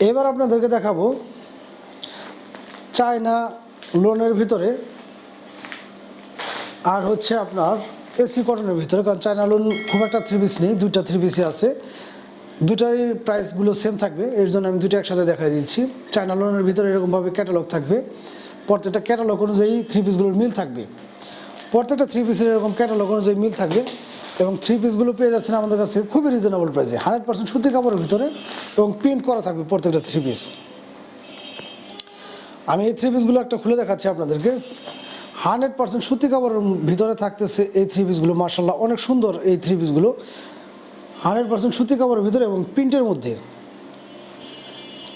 এবার আপনাদেরকে দেখাবো চায়না লোনের ভিতরে আর হচ্ছে আপনার এসি কটনের ভিতরে, কারণ চায়না লোন খুব একটা থ্রি পিস নেই, দুইটা থ্রি পিসই আছে, দুটারই প্রাইসগুলো সেম থাকবে, এর জন্য আমি দুটো একসাথে দেখাই দিচ্ছি। চায়না লোনের ভিতরে এরকমভাবে ক্যাটালগ থাকবে, প্রত্যেকটা ক্যাটালগ অনুযায়ী থ্রি পিসগুলোর মিল থাকবে, প্রত্যেকটা থ্রি পিসের এরকম ক্যাটালগ অনুযায়ী মিল থাকবে এবং থ্রি পিসগুলো পেয়ে যাচ্ছেন আমাদের কাছে খুবই রিজনেবল প্রাইসে, 100% সুতি কাপড়ের ভিতরে এবং প্রিন্ট করা থাকবে প্রত্যেকটা থ্রি পিস। আমি এই থ্রি পিসগুলো একটা খুলে দেখাচ্ছি আপনাদেরকে। 100% সুতি কাপড়ের ভিতরে থাকতেছে এই থ্রি পিসগুলো, মার্শাল্লাহ অনেক সুন্দর এই থ্রি পিসগুলো, 100% সুতি কাপড়ের ভিতরে এবং প্রিন্টের মধ্যে।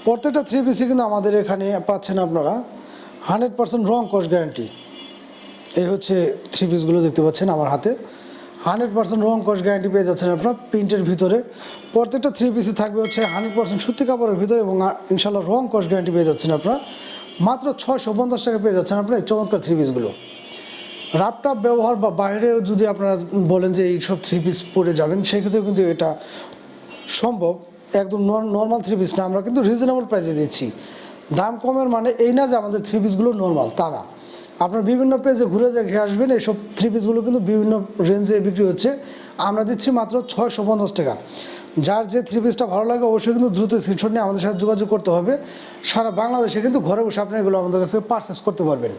প্রত্যেকটা থ্রি পিসই কিন্তু আমাদের এখানে পাচ্ছেন আপনারা 100% রং কস গ্যারান্টি। এই হচ্ছে থ্রি পিসগুলো দেখতে পাচ্ছেন আমার হাতে, 100% রং কস গ্যারান্টি পেয়ে যাচ্ছেন আপনারা প্রিন্টের ভিতরে। প্রত্যেকটা থ্রি পিসই থাকবে হচ্ছে 100% সুতি কাপড়ের ভিতরে এবং ইনশাল্লাহ রং কস গ্যারান্টি পেয়ে যাচ্ছেন আপনারা। মাত্র 650 টাকা পেয়ে যাচ্ছেন আপনারা এই চমৎকার থ্রি পিসগুলো। রাপটাপ ব্যবহার বা বাইরেও যদি আপনারা বলেন যে এইসব থ্রি পিস পরে যাবেন, সেক্ষেত্রেও কিন্তু এটা সম্ভব। একদম নর্মাল থ্রি পিস না, আমরা কিন্তু রিজনেবল প্রাইসে দিচ্ছি। দাম কমের মানে এই না যে আমাদের থ্রি পিসগুলো নর্মাল, তা না। আপনার বিভিন্ন পেজে ঘুরে দেখে আসবেন, এইসব থ্রি পিসগুলো কিন্তু বিভিন্ন রেঞ্জে বিক্রি হচ্ছে, আমরা দিচ্ছি মাত্র 650 টাকা। যার যে থ্রি পিসটা ভালো লাগে অবশ্যই কিন্তু দ্রুত স্ক্রিনশট নিয়ে আমাদের সাথে যোগাযোগ করতে হবে। সারা বাংলাদেশে কিন্তু ঘরে বসে আপনি এগুলো আমাদের কাছে পারচেস করতে পারবেন।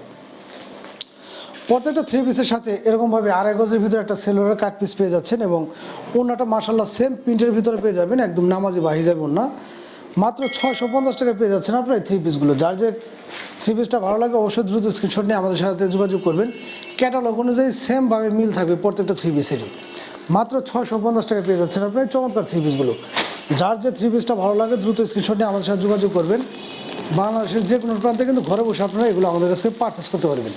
প্রত্যেকটা থ্রি পিসের সাথে এরকমভাবে 2.5 গজের ভিতরে একটা সেলোয়ারের কাট পিস পেয়ে যাচ্ছেন এবং ওড়নাটা মার্শাল্লাহ সেম প্রিন্টের ভিতরে পেয়ে যাবেন, একদম নামাজি বা হিজাব ওড়না। মাত্র 650 টাকায় পেয়ে যাচ্ছেন আপনার এই থ্রি পিসগুলো। যার যে থ্রি পিসটা ভালো লাগে অবশ্যই দ্রুত স্ক্রিনশট নিয়ে আমাদের সাথে যোগাযোগ করবেন। ক্যাটালগ অনুযায়ী সেমভাবে মিল থাকবে প্রত্যেকটা থ্রি পিসেরই। মাত্র 650 টাকায় পেয়ে যাচ্ছেন আপনার এই চমৎকার থ্রি পিসগুলো। যার যে থ্রি পিসটা ভালো লাগে দ্রুত স্ক্রিনশট নিয়ে আমাদের সাথে যোগাযোগ করবেন। বাংলাদেশের যে কোনো প্রান্তে কিন্তু ঘরে বসে আপনারা এগুলো আমাদের কাছে পারচেস করতে পারবেন।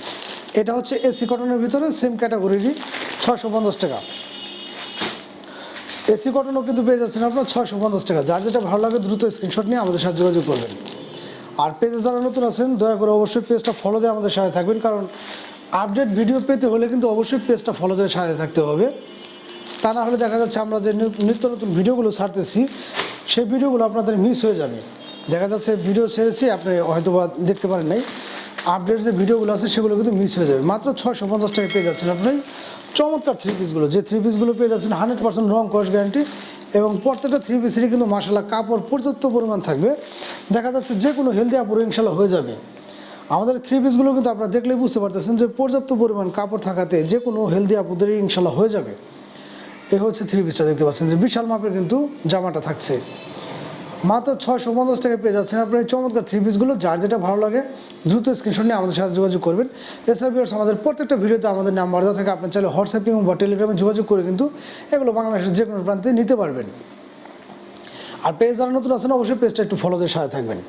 এটা হচ্ছে এসি কটনের ভিতরে সেম ক্যাটাগরিরই 650 টাকা। এসি কটনও কিন্তু পেয়ে যাচ্ছেন আপনার 650 টাকা। যার যেটা ভালো লাগে দ্রুত স্ক্রিনশট নিয়ে আমাদের সাথে যোগাযোগ করবেন। আর পেজে যারা নতুন আছেন দয়া করে অবশ্যই পেজটা ফলো দিয়ে আমাদের সাথে থাকবেন, কারণ আপডেট ভিডিও পেতে হলে কিন্তু অবশ্যই পেজটা ফলো দিয়ে সাথে থাকতে হবে। তা না হলে দেখা যাচ্ছে আমরা যে নিত্য নতুন ভিডিওগুলো ছাড়তেছি সেই ভিডিওগুলো আপনাদের মিস হয়ে যাবে। দেখা যাচ্ছে ভিডিও ছেড়েছি আপনি হয়তো বা দেখতে পারেন নাই, আপডেট যে ভিডিওগুলো আছে সেগুলো কিন্তু মিস হয়ে যাবে। মাত্র 650 টাকায় পেয়ে যাচ্ছেন আপনি চমৎকার থ্রি পিসগুলো। যে থ্রি পিসগুলো পেয়ে যাচ্ছেন 100% রং কস গ্যারান্টি এবং প্রত্যেকটা থ্রি পিসেরই কিন্তু মার্শাল্লাহ কাপড় পর্যাপ্ত পরিমাণ থাকবে। দেখা যাচ্ছে যে কোনো হেলদি আপুরো ইনশাল্লাহ হয়ে যাবে। আমাদের থ্রি পিসগুলো কিন্তু আপনারা দেখলেই বুঝতে পারতেছেন যে পর্যাপ্ত পরিমাণ কাপড় থাকাতে যে কোনো হেলদি আপুদেরই ইনশাল্লাহ হয়ে যাবে। এ হচ্ছে থ্রি পিসটা দেখতে পাচ্ছেন যে বিশাল মাপের কিন্তু জামাটা থাকছে। মাত্র 650 টাকায় পেয়ে যাচ্ছেন আপনার এই চমৎকার থ্রি পিসগুলো। যার যেটা ভালো লাগে দ্রুত স্ক্রিনশট নিয়ে আমাদের সাথে যোগাযোগ করবেন। এছাড়া ভিউয়ার্স আমাদের প্রত্যেকটা ভিডিওতে আমাদের নাম্বার দেওয়া থাকে, আপনি চাইলে হোয়াটসঅ্যাপ এবং বা টেলিগ্রামে যোগাযোগ করে কিন্তু এগুলো বাংলাদেশের যে কোনো প্রান্তে নিতে পারবেন। আর পেজ যারা নতুন আছেন অবশ্যই পেজটা একটু ফলো দিয়ে সাথে থাকবেন।